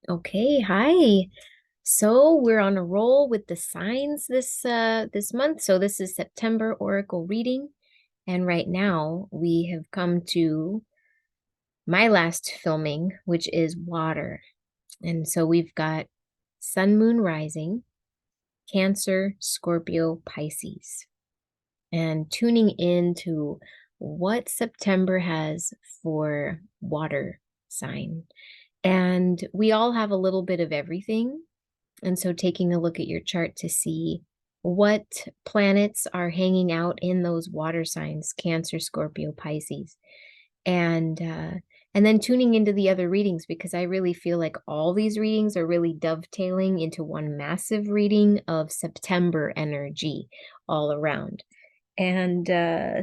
Okay, hi. So we're on a roll with the signs this month. So this is September Oracle reading, and right now we have come to my last filming, which is water. And so we've got Sun, Moon, Rising, Cancer, Scorpio, Pisces, and tuning into what September has for water sign. And we all have a little bit of everything. And so taking a look at your chart to see what planets are hanging out in those water signs, Cancer, Scorpio, Pisces. And and then tuning into the other readings because I really feel like all these readings are really dovetailing into one massive reading of September energy all around. And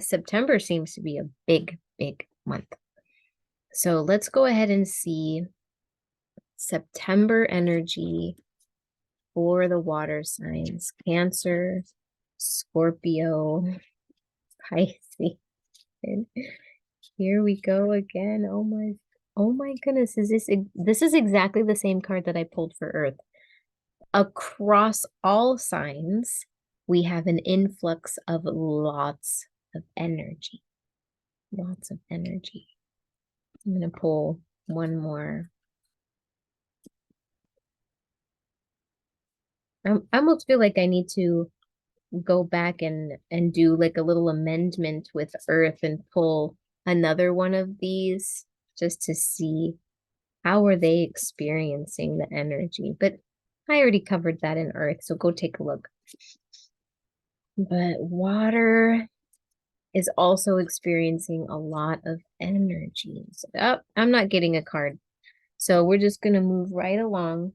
September seems to be a big, big month. So let's go ahead and see September energy for the water signs, Cancer, Scorpio, Pisces. And here we go again. Oh my goodness, this is exactly the same card that I pulled for Earth. Across all signs, we have an influx of lots of energy. Lots of energy. I'm going to pull one more. I almost feel like I need to go back and do like a little amendment with Earth and pull another one of these just to see how are they experiencing the energy. But I already covered that in Earth, so go take a look. But water is also experiencing a lot of energy. So, oh, I'm not getting a card. So we're just going to move right along.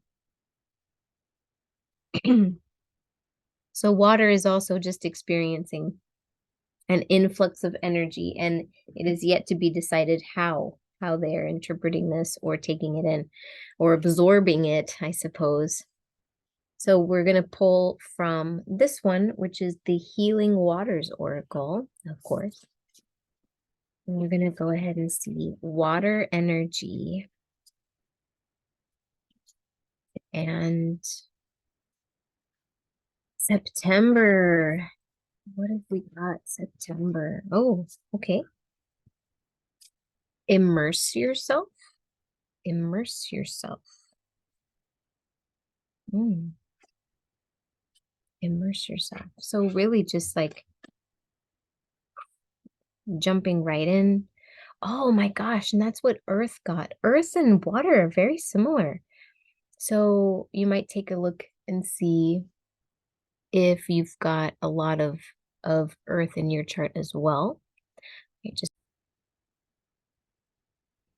So water is also just experiencing an influx of energy, and it is yet to be decided how they are interpreting this or taking it in or absorbing it, I suppose. So we're going to pull from this one, which is the Healing Waters Oracle, of course. And we're going to go ahead and see water energy and September. What have we got? September. Oh, okay. Immerse yourself. Immerse yourself. Mm. Immerse yourself. So really just like jumping right in. Oh my gosh, and that's what Earth got. Earth and water are very similar. So you might take a look and see if you've got a lot of Earth in your chart as well.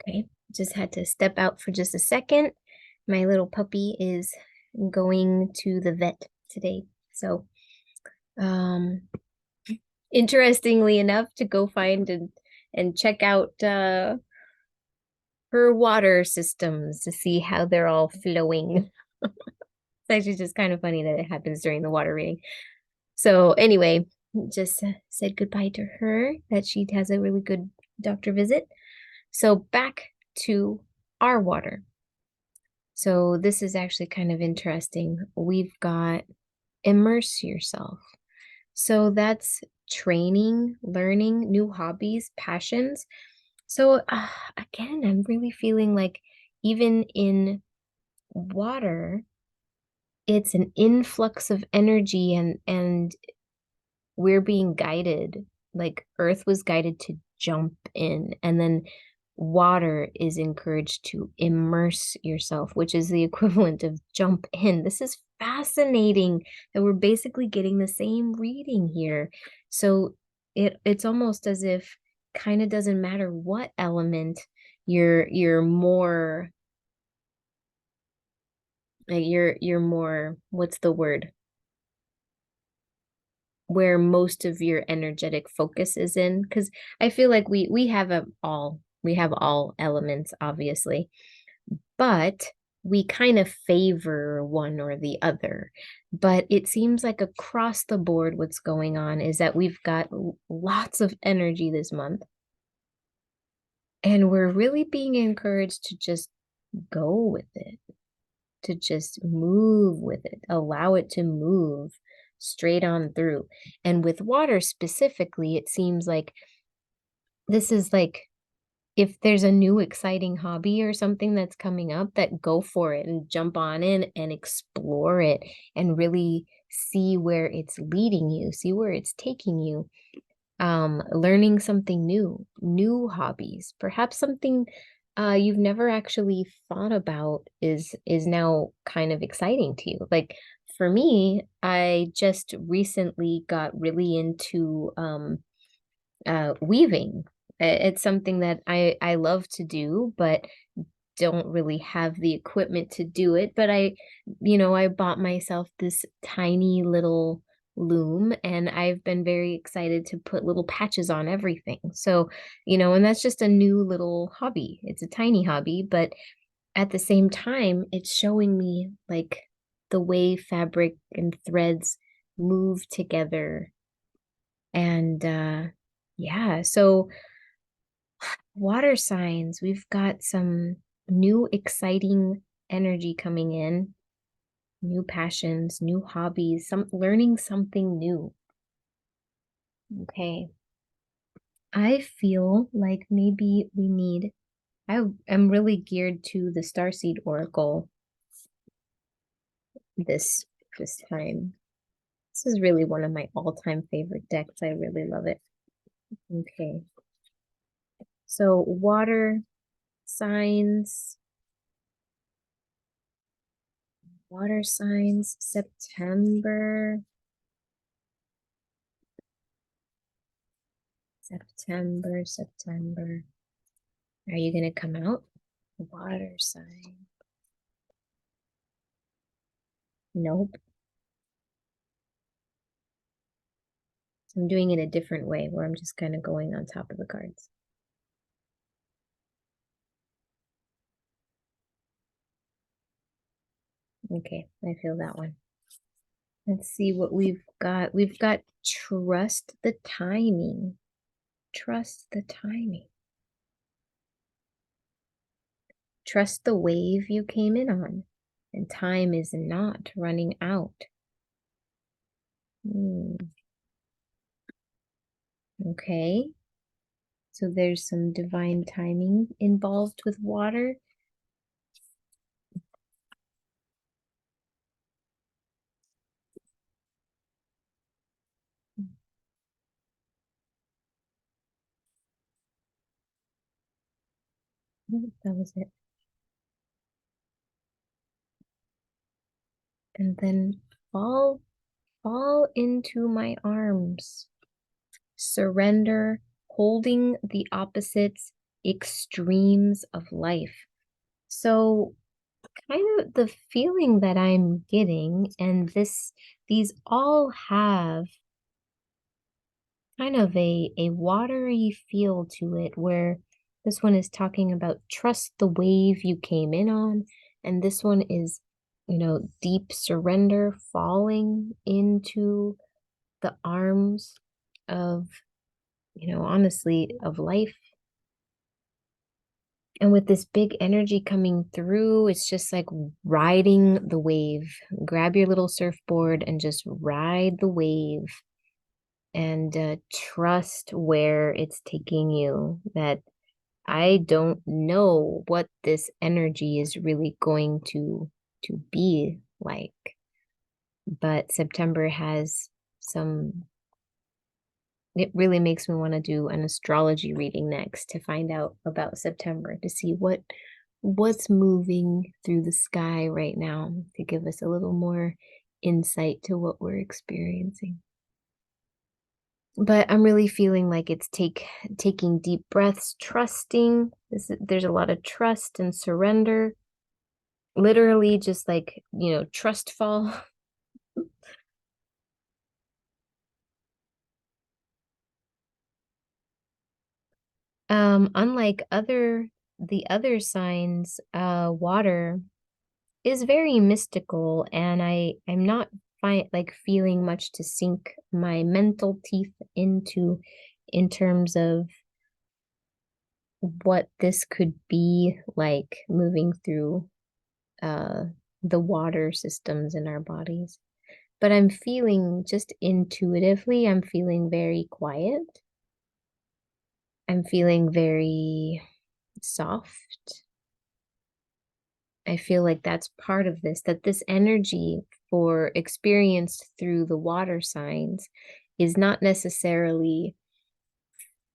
Okay, just had to step out for just a second. My little puppy is going to the vet today. So um interestingly enough, to go find and check out her water systems to see how they're all flowing. It's actually just kind of funny that it happens during the water reading. So anyway, just said goodbye to her, that she has a really good doctor visit. So back to our water. So this is actually kind of interesting. We've got immerse yourself. So that's training, learning, new hobbies, passions. So again, I'm really feeling like even in water, it's an influx of energy and we're being guided. Like Earth was guided to jump in, and then water is encouraged to immerse yourself, which is the equivalent of jump in. This is fascinating that we're basically getting the same reading here. So it's almost as if kind of doesn't matter what element you're more like you're more, what's the word, where most of your energetic focus is in, because I feel like we have all elements obviously, but we kind of favor one or the other. But it seems like across the board what's going on is that we've got lots of energy this month, and we're really being encouraged to just go with it. to just move with it, allow it to move straight on through. And with water specifically, it seems like this is like if there's a new exciting hobby or something that's coming up, that go for it and jump on in and explore it and really see where it's leading you, see where it's taking you. Learning something new hobbies, perhaps something you've never actually thought about is now kind of exciting to you. Like for me, I just recently got really into weaving. It's something that I love to do, but don't really have the equipment to do it. But I bought myself this tiny little loom, and I've been very excited to put little patches on everything. So, and that's just a new little hobby. It's a tiny hobby, but at the same time, it's showing me like the way fabric and threads move together. And yeah, so water signs, we've got some new exciting energy coming in, new passions, new hobbies, some learning something new. Okay. I feel like maybe I am really geared to the Starseed Oracle this this time. This is really one of my all-time favorite decks. I really love it. Okay. So water signs, September. September. Are you gonna come out? Water sign. Nope. So I'm doing it a different way where I'm just kind of going on top of the cards. Okay, I feel that one. Let's see what we've got. We've got trust the timing. Trust the timing. Trust the wave you came in on, and time is not running out. Okay. So there's some divine timing involved with water. That was it. And then fall into my arms. Surrender, holding the opposites, extremes of life. So kind of the feeling that I'm getting, and these all have kind of a watery feel to it, where this one is talking about trust the wave you came in on, and this one is, deep surrender, falling into the arms of, honestly, of life. And with this big energy coming through, it's just like riding the wave. Grab your little surfboard and just ride the wave and trust where it's taking you. That I don't know what this energy is really going to be like, but September has some. It really makes me want to do an astrology reading next to find out about September, to see what's moving through the sky right now, to give us a little more insight to what we're experiencing. But I'm really feeling like it's taking deep breaths, trusting. There's a lot of trust and surrender. Literally just like, trust fall. Unlike the other signs, water is very mystical, and I'm not feeling much to sink my mental teeth into, in terms of what this could be like moving through uh the water systems in our bodies. But I'm feeling just intuitively, I'm feeling very quiet. I'm feeling very soft. I feel like that's part of this, that this energy for experienced through the water signs is not necessarily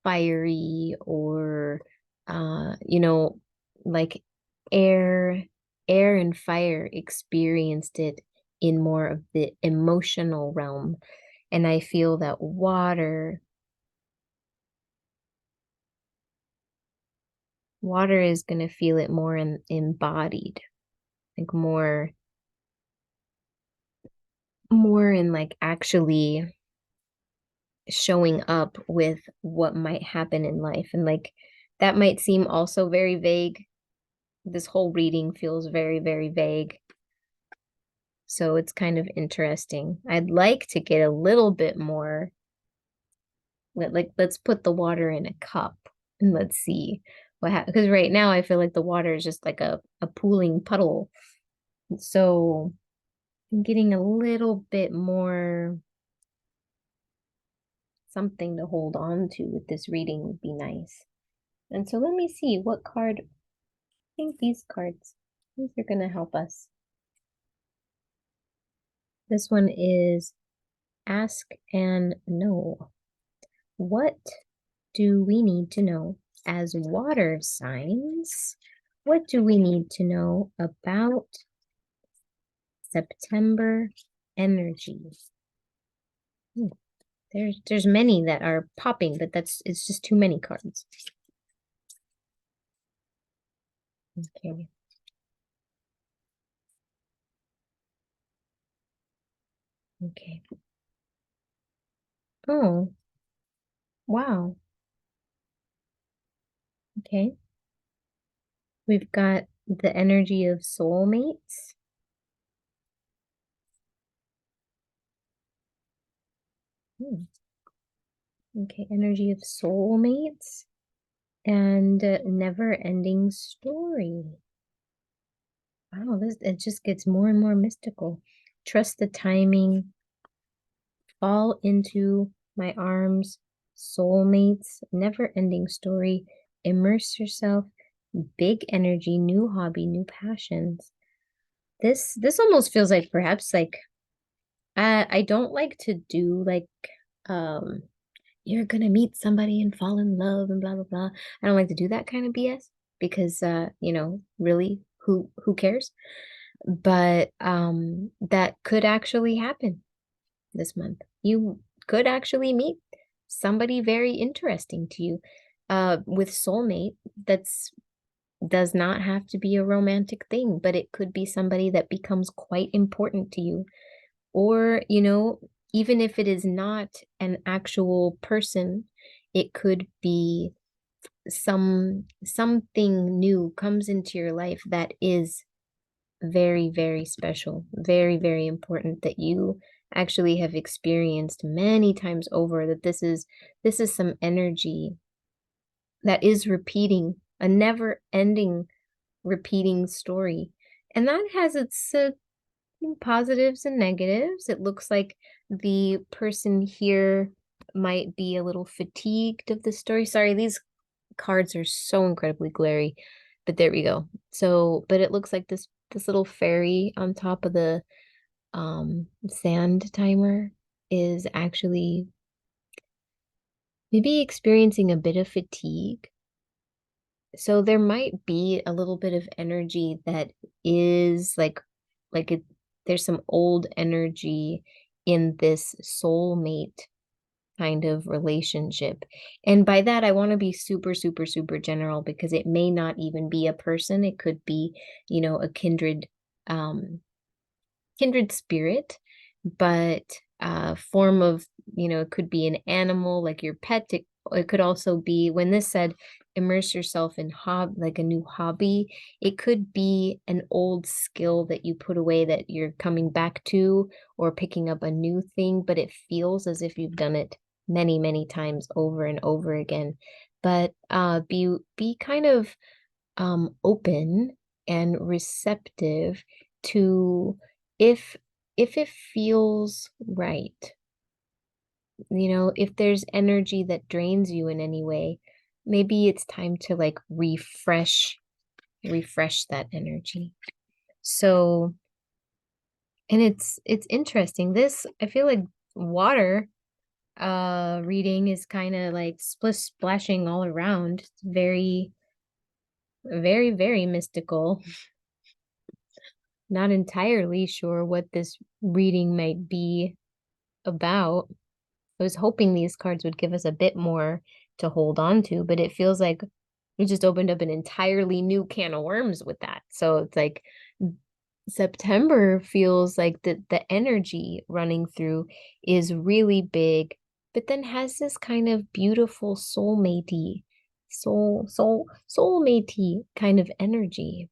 fiery or like air air and fire experienced it in more of the emotional realm. And I feel that water is going to feel it more embodied, like more in like actually showing up with what might happen in life. And like that might seem also very vague. This whole reading feels very, very vague. So it's kind of interesting. I'd like to get a little bit more, like let's put the water in a cup and let's see what happens. Because right now I feel like the water is just like a pooling puddle. So I'm getting a little bit more something to hold on to with this reading would be nice. And so let me see what card. I think these cards, these are going to help us. This one is Ask and Know. What do we need to know as water signs? What do we need to know about September energy? There's many that are popping, but it's just too many cards. Okay. Okay. Oh, wow. Okay. We've got the energy of soulmates. Hmm. Okay, energy of soulmates and never-ending story. Wow, this it just gets more and more mystical. Trust the timing, fall into my arms, soulmates, never-ending story, immerse yourself, big energy, new hobby, new passions. This almost feels like perhaps like I don't like to do like um you're gonna meet somebody and fall in love and blah blah blah. I don't like to do that kind of BS because really who cares? But that could actually happen this month. You could actually meet somebody very interesting to you. With soulmate, that's does not have to be a romantic thing, but it could be somebody that becomes quite important to you. Or, even if it is not an actual person, it could be something new comes into your life that is very, very special, very, very important that you actually have experienced many times over, that this is some energy that is repeating, a never-ending repeating story. And that has its positives and negatives. It looks like the person here might be a little fatigued of the story. Sorry, these cards are so incredibly glary, but there we go. So, but it looks like this little fairy on top of the sand timer is actually maybe experiencing a bit of fatigue. So there might be a little bit of energy that is like there's some old energy in this soulmate kind of relationship. And by that, I want to be super, super, super general because it may not even be a person. It could be, a um, kindred spirit, but form of, it could be an animal like your pet. It could also be when this said immerse yourself in like a new hobby. It could be an old skill that you put away that you're coming back to or picking up a new thing, but it feels as if you've done it many, many times over and over again. But be kind of open and receptive to, if it feels right, if there's energy that drains you in any way, maybe it's time to like refresh that energy. So, and it's interesting. This, I feel like water reading is kind of like splashing all around. It's very, very, very mystical. Not entirely sure what this reading might be about. I was hoping these cards would give us a bit more to hold on to, but it feels like we just opened up an entirely new can of worms with that. So it's like September feels like the energy running through is really big, but then has this kind of beautiful soulmatey kind of energy.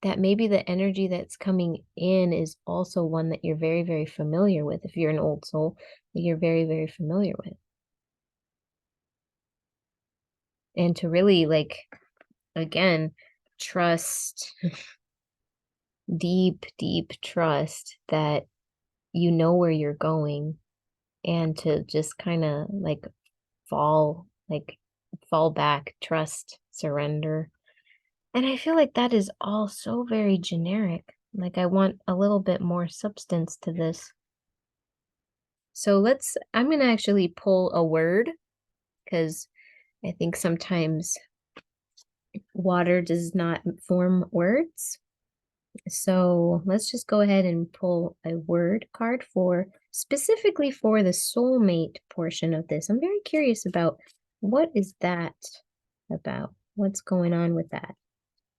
That maybe the energy that's coming in is also one that you're very, very familiar with. If you're an old soul, that you're very, very familiar with. And to really like, again, trust, deep, deep trust that you know where you're going, and to just kind of like fall back, trust, surrender. And I feel like that is all so very generic. Like I want a little bit more substance to this. So I'm going to actually pull a word because I think sometimes water does not form words. So let's just go ahead and pull a word card specifically for the soulmate portion of this. I'm very curious about what is that about? What's going on with that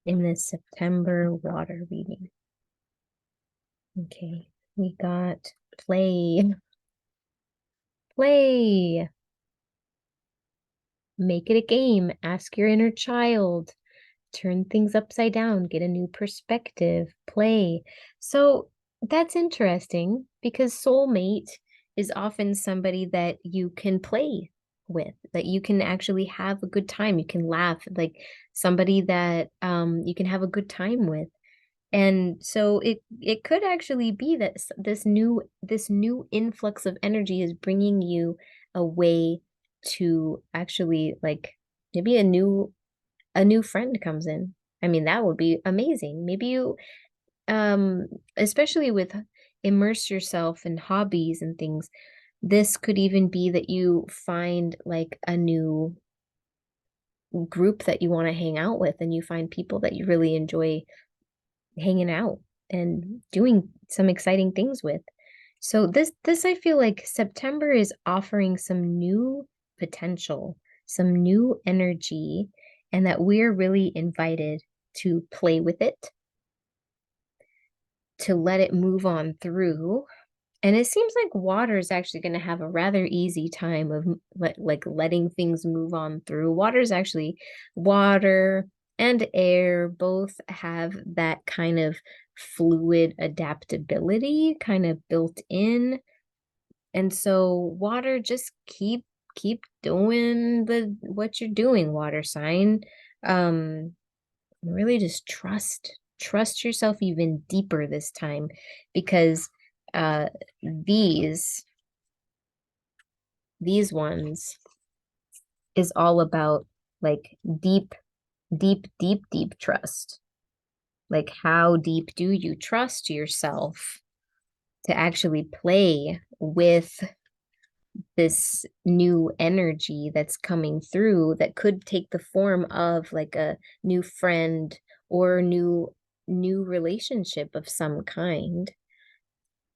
in this September water reading? Okay, we got play. Play. Make it a game. Ask your inner child. Turn things upside down. Get a new perspective. Play. So that's interesting because soulmate is often somebody that you can play with, that you can actually have a good time. You can laugh, like somebody that you can have a good time with. And so it could actually be that this new influx of energy is bringing you a way to actually like maybe a new friend comes in. I mean, that would be amazing. Maybe you especially with immerse yourself in hobbies and things, this could even be that you find like a new group that you want to hang out with, and you find people that you really enjoy hanging out and doing some exciting things with. So this I feel like September is offering some new potential, some new energy, and that we're really invited to play with it, to let it move on through. And it seems like water is actually going to have a rather easy time of like letting things move on through. Water and air both have that kind of fluid adaptability kind of built in. And so water, just keep doing what you're doing, water sign. Really just trust yourself even deeper this time, because uh these these ones is all about like deep, deep, deep, deep trust. Like how deep do you trust yourself to actually play with this new energy that's coming through, that could take the form of like a new friend or new relationship of some kind.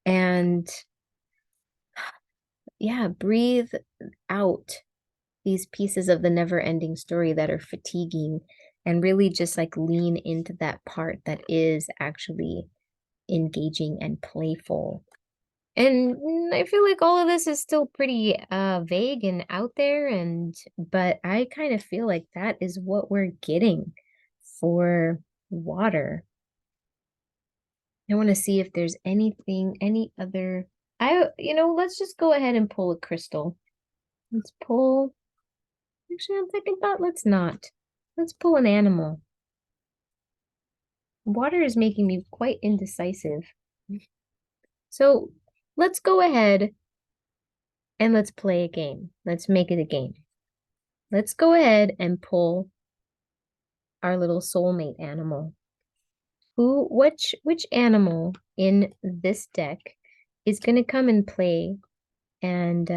And yeah, breathe out these pieces of the never ending story that are fatiguing, and really just like lean into that part that is actually engaging and playful. And I feel like all of this is still pretty vague and out there, but I kind of feel like that is what we're getting for water. I want to see if there's any other. Let's just go ahead and pull a crystal. Let's pull. Actually, I'm thinking about let's not. Let's pull an animal. Water is making me quite indecisive. So let's go ahead and let's play a game. Let's make it a game. Let's go ahead and pull our little soulmate animal. Which animal in this deck is going to come and play and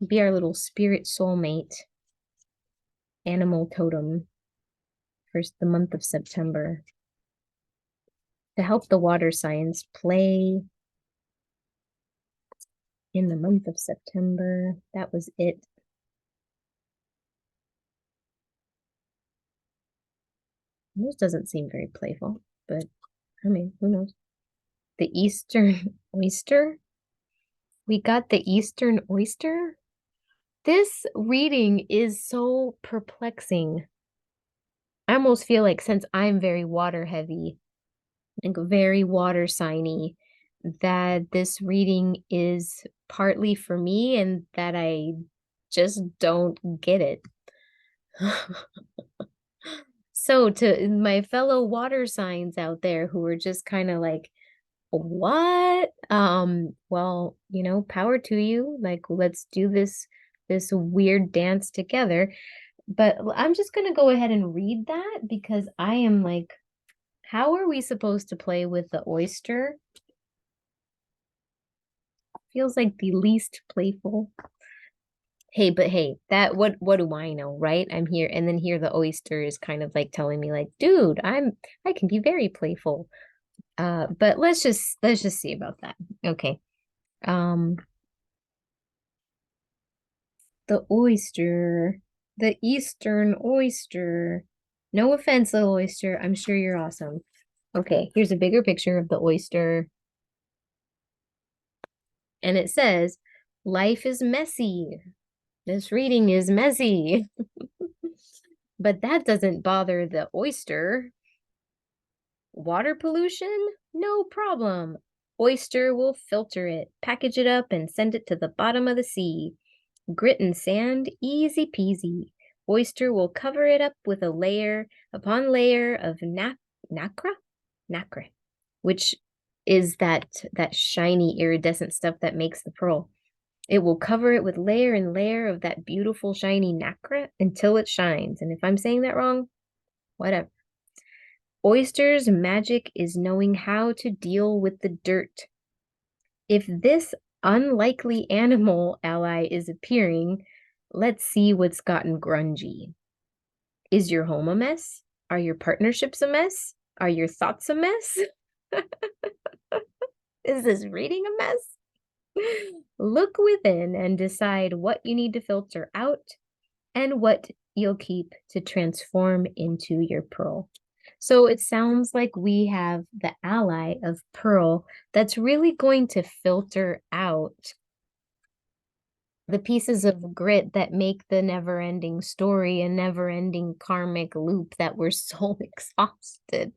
be our little spirit soulmate animal totem for the month of September to help the water signs play in the month of September. That was it. This doesn't seem very playful, but I mean, who knows? The Eastern oyster? We got the Eastern oyster? This reading is so perplexing. I almost feel like since I'm very water heavy, like very water signy, that this reading is partly for me and that I just don't get it. So to my fellow water signs out there who are just kind of like, what? Well, power to you. Like, let's do this weird dance together. But I'm just gonna go ahead and read that because I am like, how are we supposed to play with the oyster? Feels like the least playful. Hey, but hey, that what do I know, right? I'm here, and then here the oyster is kind of like telling me like, dude, I can be very playful. But let's just see about that. Okay. Um, the oyster, the Eastern oyster. No offense, little oyster. I'm sure you're awesome. Okay, here's a bigger picture of the oyster. And it says, life is messy. This reading is messy. But that doesn't bother the oyster. Water pollution? No problem. Oyster will filter it, package it up, and send it to the bottom of the sea. Grit and sand, easy peasy. Oyster will cover it up with a layer upon layer of nacre? Nacre, which is that shiny iridescent stuff that makes the pearl. It will cover it with layer and layer of that beautiful shiny nacre until it shines. And if I'm saying that wrong, whatever. Oyster's magic is knowing how to deal with the dirt. If this unlikely animal ally is appearing, let's see what's gotten grungy. Is your home a mess? Are your partnerships a mess? Are your thoughts a mess? Is this reading a mess? Look within and decide what you need to filter out and what you'll keep to transform into your pearl. So it sounds like we have the ally of pearl that's really going to filter out the pieces of grit that make the never-ending story a never-ending karmic loop that we're so exhausted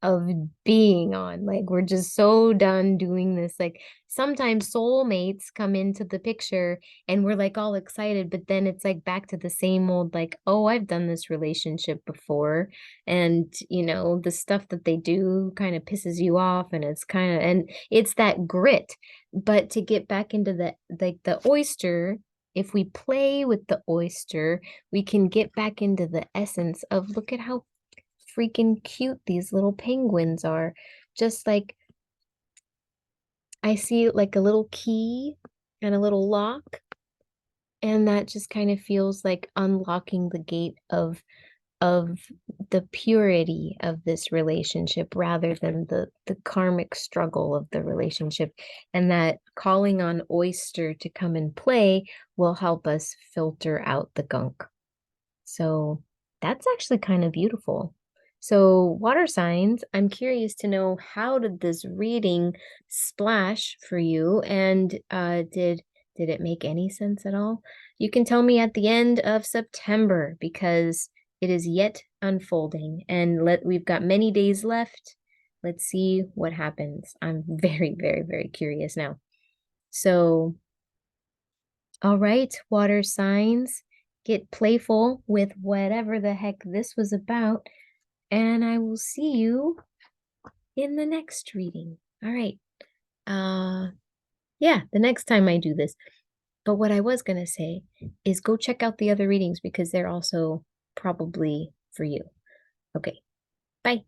of being on. Like we're just so done doing this. Like sometimes soulmates come into the picture and we're like all excited, but then it's like back to the same old like, oh, I've done this relationship before. And the stuff that they do kind of pisses you off and it's that grit. But to get back into the oyster, if we play with the oyster, we can get back into the essence of look at how freaking cute these little penguins are. Just like I see like a little key and a little lock, and that just kind of feels like unlocking the gate of the purity of this relationship rather than the karmic struggle of the relationship, and that calling on oyster to come and play will help us filter out the gunk. So that's actually kind of beautiful. So water signs, I'm curious to know, how did this reading splash for you, and did it make any sense at all? You can tell me at the end of September because it is yet unfolding, and we've got many days left. Let's see what happens. I'm very, very, very curious now. So, all right, water signs, get playful with whatever the heck this was about. and I will see you in the next reading. All right. Yeah, the next time I do this. But what I was going to say is go check out the other readings because they're also probably for you. Okay. Bye.